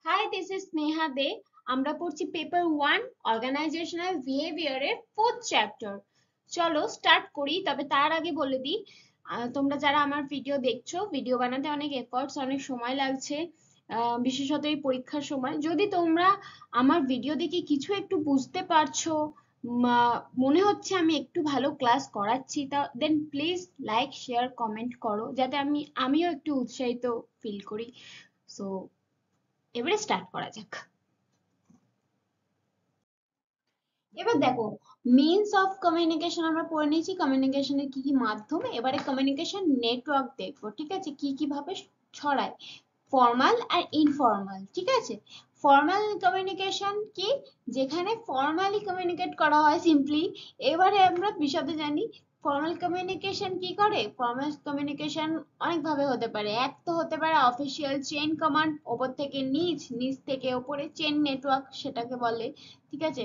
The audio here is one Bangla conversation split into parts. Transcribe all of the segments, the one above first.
Hi, this is Sneha De. আমরা পড়ছি পেপার 1 অর্গানাইজেশনাল বিহেভিয়ারের 4th চ্যাপ্টার। চলো স্টার্ট করি, তবে তার আগে বলে দিই তোমরা যারা আমার ভিডিও দেখছো, ভিডিও বানাতে অনেক এফর্টস, অনেক সময় লাগছে, বিশেষত এই পরীক্ষার সময়। যদি তোমরা আমার ভিডিও দেখে কিছু একটু বুঝতে পারছো, মনে হচ্ছে আমি একটু ভালো ক্লাস করাচ্ছি, তা দেন প্লিজ লাইক শেয়ার কমেন্ট করো, যাতে আমিও একটু উৎসাহিত ফিল করি। সো এবারে স্টার্ট করা যাক। এবার দেখো, মিনস অফ কমিউনিকেশন আমরা পড়ে নিয়েছি, কমিউনিকেশনের কি কি মাধ্যম। এবারে কমিউনিকেশন নেটওয়ার্ক দেখবো, ঠিক আছে, কি কি ভাবে ছড়ায়, ফর্মাল আর ইনফর্মাল। ঠিক আছে, ফর্মাল কমিউনিকেশন কি, যেখানে ফর্মালি কমিউনিকেট করা হয় সিম্পলি। এবারে আমরা বিশদে জানি ফর্মাল কমিউনিকেশন কি করে। ফর্মাল কমিউনিকেশন অনেক ভাবে হতে পারে। এক তো হতে পারে অফিসিয়াল চেইন কমান্ড, ওপর থেকে নিচ, নিচ থেকে ওপরে, চেইন নেটওয়ার্ক সেটাকে বলে। ঠিক আছে,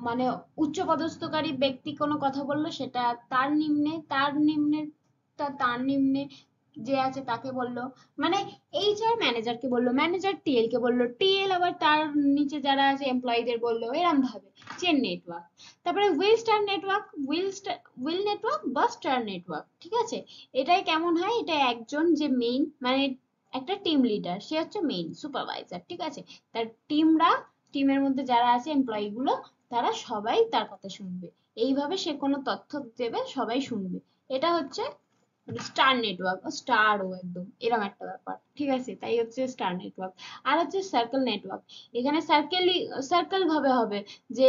মানে উচ্চপদস্থকারী ব্যক্তি কোনো কথা বললো, সেটা তার নিম্নে, তার নিম্নে, তার নিম্নে যে আছে তাকে বললো। মানে এইচআর ম্যানেজারকে বললো, ম্যানেজার টিএল কে বললো, টিএল আবার তার নিচে যারা আছে এমপ্লয়ীদের বললো, এরম ভাবে চেন নেটওয়ার্ক। তারপরে wheel star network, wheel network বা স্টার নেটওয়ার্ক। ঠিক আছে, এটাই কেমন হয়, এটা একজন যে মেইন, মানে একটা টিম লিডার, সে হচ্ছে মেইন সুপারভাইজার। ঠিক আছে, তার টিমের মধ্যে যারা আছে এমপ্লয়ি গুলো, তারা সবাই তার কথা শুনবে। এইভাবে সে কোনো তথ্য দেবে, সবাই শুনবে। এটা হচ্ছে স্টার নেটওয়ার্ক, স্টারও একদম এরকম একটা ব্যাপার। ঠিক আছে, তাই হচ্ছে স্টার নেটওয়ার্ক। আর হচ্ছে সার্কেল নেটওয়ার্ক, এখানে সার্কেল ভাবে হবে, যে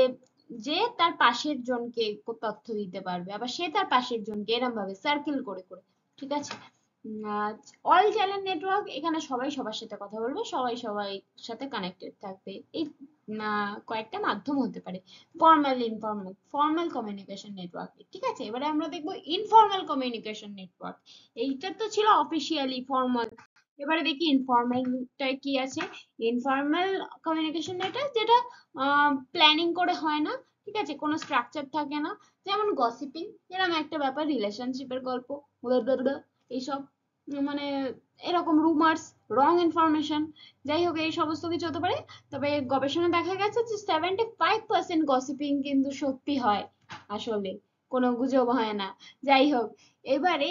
যে তার পাশের জনকে তথ্য দিতে পারবে, আবার সে তার পাশের জনকে, এরকম ভাবে সার্কেল করে করে। ঠিক আছে, অল চ্যানেল নেটওয়ার্ক, এখানে সবাই সবার সাথে কথা বলবে, সবাই সবাই সাথে কানেক্টেড থাকবে। এই কয়েকটা মাধ্যম হতে পারে formal, informal. Formal communication network. ঠিক আছে, এবারে আমরা দেখবো ইনফর্মাল কমিউনিকেশন নেটওয়ার্ক। এইটা তো ছিল অফিসিয়ালি ফর্মাল, এবারে দেখি ইনফর্মালটা কি আছে। ইনফর্মাল কমিউনিকেশন নেটওয়ার্ক, যেটা প্ল্যানিং করে হয় না। ঠিক আছে, কোনো স্ট্রাকচার থাকে না, যেমন গসিপিং, এরকম একটা ব্যাপার, রিলেশনশিপের গল্প, এইসব, মানে এরকম রুমার্স, রং ইনফরমেশন, যাই হোক এই সমস্ত কিছু হতে পারে। তবে গবেষণা দেখা গেছে যে 75% গসিপিং কিন্তু সত্যি হয়, আসলে কোনো গুজব হয় না। যাই হোক, এবারে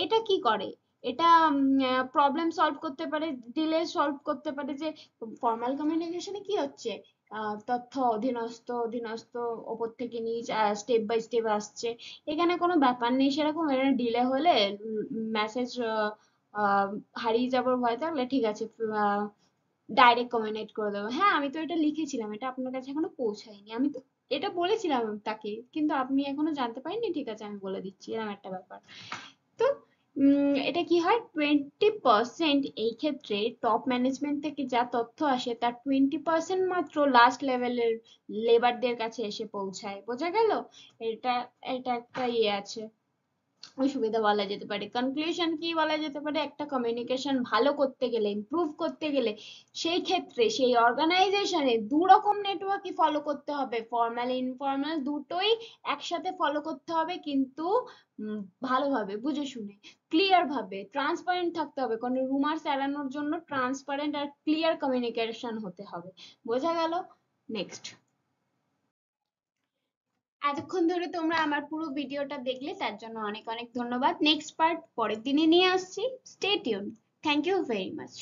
এটা কি করে, এটা প্রবলেম সলভ করতে পারে, ডিলে সলভ করতে পারে। যে ফর্মাল কমিউনিকেশনে কি হচ্ছে, তথ্য অধীনস্থ অধীনস্থ, ওপর থেকে নিচ, স্টেপ বাই স্টেপ আসছে। এখানে কোনো ব্যাপার নেই সেরকম। এখানে ডিলে হলে মেসেজ হারিয়ে যাবার ভয় থাকলে, ঠিক আছে, ডাইরেক্ট কমিউনিকেট করে দেবো, হ্যাঁ আমি তো এটা লিখেছিলাম, এটা আপনার কাছে এখনো পৌঁছায়নি, আমি তো এটা বলেছিলাম তাকে, কিন্তু আপনি এখনো জানতে পারেননি, ঠিক আছে আমি বলে দিচ্ছি, এরকম একটা ব্যাপার। তো এটা কি হয়, 20% এই ক্ষেত্রে টপ ম্যানেজমেন্ট থেকে যা তথ্য আসে, তার 20% মাত্র লাস্ট লেভেলের লেবারদের কাছে এসে পৌঁছায়। বোঝা গেল? এটা এটা একটা ইয়ে আছে, সুবিধা বলা যেতে পারে। কনক্লুশন কি বলা যেতে পারে, একটা কমিউনিকেশন ভালো করতে গেলে, ইমপ্রুভ করতে গেলে, সেই ক্ষেত্রে সেই অর্গানাইজেশনে দু রকম নেটওয়ার্কই ফলো করতে হবে, ফর্মাল ইনফর্মাল দুটোই একসাথে ফলো করতে হবে, কিন্তু ভালোভাবে বুঝে শুনে, ক্লিয়ার ভাবে, ট্রান্সপারেন্ট থাকতে হবে। কোনো রুমার্স এড়ানোর জন্য ট্রান্সপারেন্ট আর ক্লিয়ার কমিউনিকেশন হতে হবে। বোঝা গেল? নেক্সট। এতক্ষণ ধরে তোমরা আমার পুরো ভিডিওটা দেখলে, তার জন্য অনেক অনেক ধন্যবাদ। নেক্সট পার্ট পরের দিনে নিয়ে আসছি। Stay tune. Thank you very much.